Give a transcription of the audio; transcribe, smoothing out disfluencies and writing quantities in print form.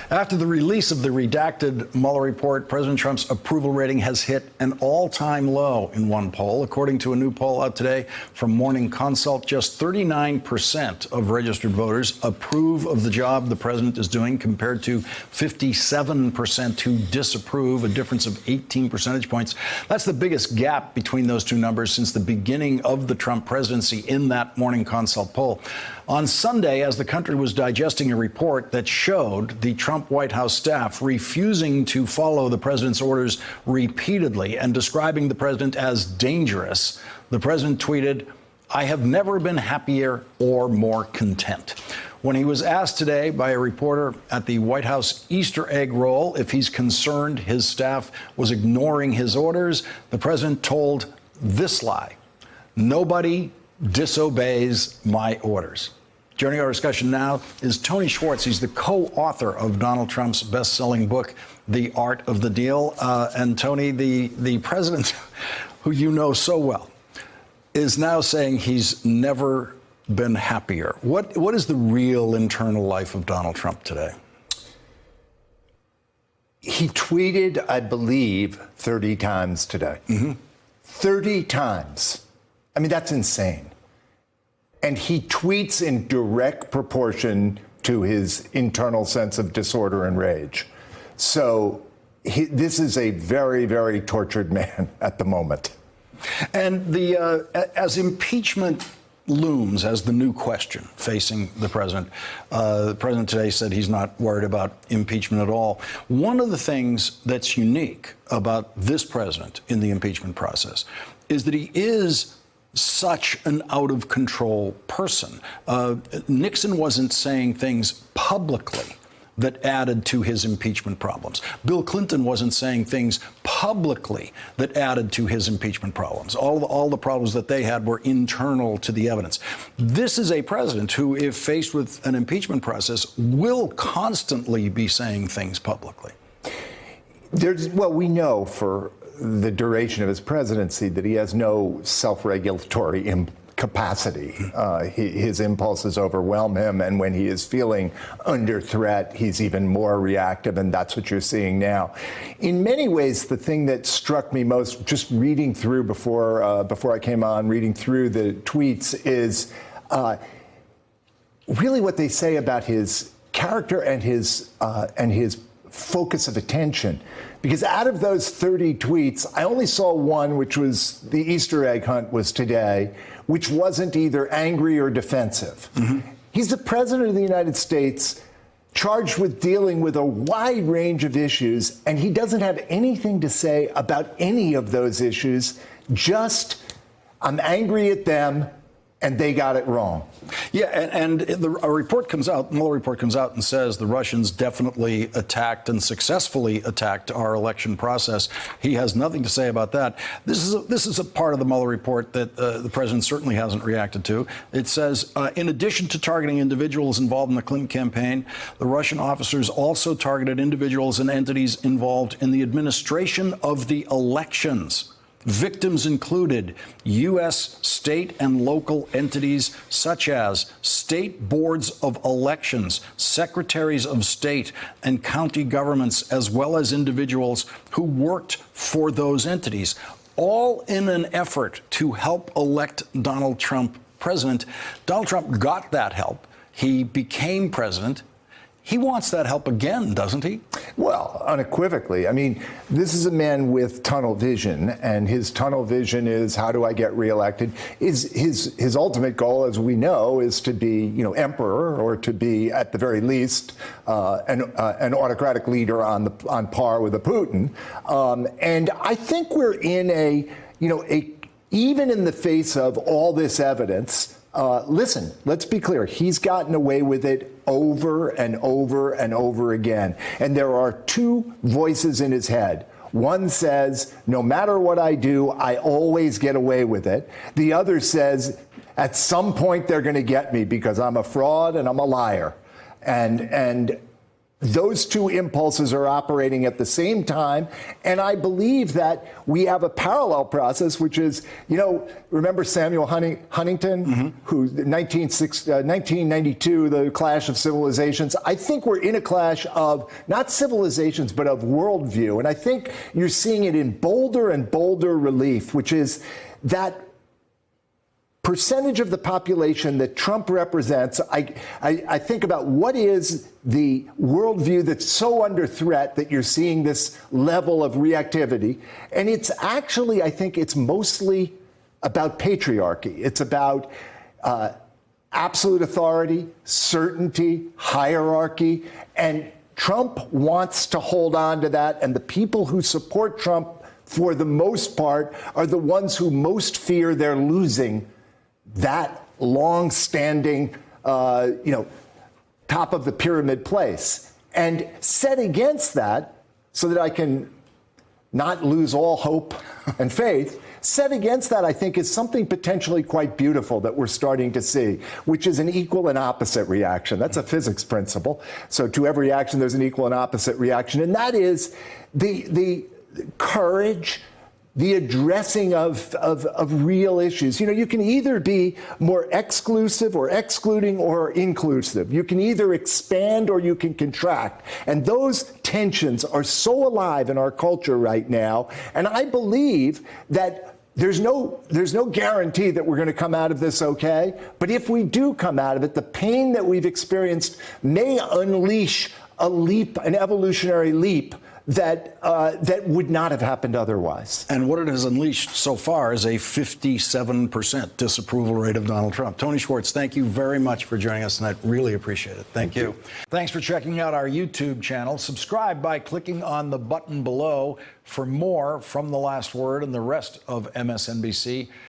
After the release of the redacted Mueller report, President Trump's approval rating has hit an all-time low in one poll. According to a new poll out today from Morning Consult, just 39% of registered voters approve of the job the president is doing, compared to 57% who disapprove, a difference of 18 percentage points. That's the biggest gap between those two numbers since the beginning of the Trump presidency in that Morning Consult poll. On Sunday, as the country was digesting a report that showed the Trump White House staff refusing to follow the president's orders repeatedly and describing the president as dangerous, the president tweeted, "I have never been happier or more content." When he was asked today by a reporter at the White House Easter egg roll if he's concerned his staff was ignoring his orders, the president told this lie: "Nobody disobeys my orders." Joining our discussion now is Tony Schwartz. He's the co-author of Donald Trump's best-selling book, The Art of the Deal. And Tony, the president, who you know so well, is now saying he's never been happier. What is the real internal life of Donald Trump today? He tweeted, I believe, 30 times today. 30 times. I mean, that's insane. And he tweets in direct proportion to his internal sense of disorder and rage. So this is a very, very tortured man at the moment. And as impeachment looms as the new question facing the president today said he's not worried about impeachment at all. One of the things that's unique about this president in the impeachment process is that he is such an out-of-control person. Nixon wasn't saying things publicly that added to his impeachment problems. Bill Clinton wasn't saying things publicly that added to his impeachment problems. All the problems that they had were internal to the evidence. This is a president who, if faced with an impeachment process, will constantly be saying things publicly. Well, we know for the duration of his presidency that he has no self-regulatory capacity. His impulses overwhelm him, and when he is feeling under threat, he's even more reactive, and that's what you're seeing now. In many ways, the thing that struck me most, just reading through before I came on, reading through the tweets, is really what they say about his character and his focus of attention. Because out of those 30 tweets, I only saw one, which was the Easter egg hunt was today, which wasn't either angry or defensive. He's the president of the United States, charged with dealing with a wide range of issues, and he doesn't have anything to say about any of those issues. Just, I'm angry at them, and they got it wrong. Yeah, and a report comes out, Mueller report comes out and says the Russians definitely attacked and successfully attacked our election process. He has nothing to say about that. This is a part of the Mueller report that the president certainly hasn't reacted to. It says, in addition to targeting individuals involved in the Clinton campaign, the Russian officers also targeted individuals and entities involved in the administration of the elections. Victims included U.S. state and local entities such as state boards of elections, secretaries of state and county governments, as well as individuals who worked for those entities, all in an effort to help elect Donald Trump president. Donald Trump got that help. He became president. He wants that help again, doesn't he? Well, unequivocally. I mean, this is a man with tunnel vision, and his tunnel vision is, how do I get reelected? His ultimate goal, as we know, is to be, emperor, or to be, at the very least, an autocratic leader on par with a Putin. And I think we're in even in the face of all this evidence. Listen, let's be clear. He's gotten away with it over and over and over again. And there are two voices in his head. One says, no matter what I do, I always get away with it. The other says, at some point they're going to get me because I'm a fraud and I'm a liar. And those two impulses are operating at the same time. And I believe that we have a parallel process, which is, remember Samuel Huntington, who 1992, the clash of civilizations. I think we're in a clash of not civilizations, but of worldview. And I think you're seeing it in bolder and bolder relief, which is that percentage of the population that Trump represents. I think about what is the worldview that's so under threat that you're seeing this level of reactivity. And it's actually, I think it's mostly about patriarchy. It's about absolute authority, certainty, hierarchy. And Trump wants to hold on to that. And the people who support Trump, for the most part, are the ones who most fear they're losing that long-standing, top of the pyramid place. And set against that, so that I can not lose all hope and faith, set against that, I think, is something potentially quite beautiful that we're starting to see, which is an equal and opposite reaction. That's a physics principle. So to every action, there's an equal and opposite reaction. And that is the courage, the addressing of real issues. You can either be more exclusive or excluding or inclusive. You can either expand or you can contract. And those tensions are so alive in our culture right now. And I believe that there's no guarantee that we're going to come out of this okay. But if we do come out of it, the pain that we've experienced may unleash an evolutionary leap that would not have happened otherwise. And what it has unleashed so far is a 57% disapproval rate of Donald Trump. Tony Schwartz, thank you very much for joining us tonight. Really appreciate it. Thank you. Thanks for checking out our YouTube channel. Subscribe by clicking on the button below for more from The Last Word and the rest of MSNBC.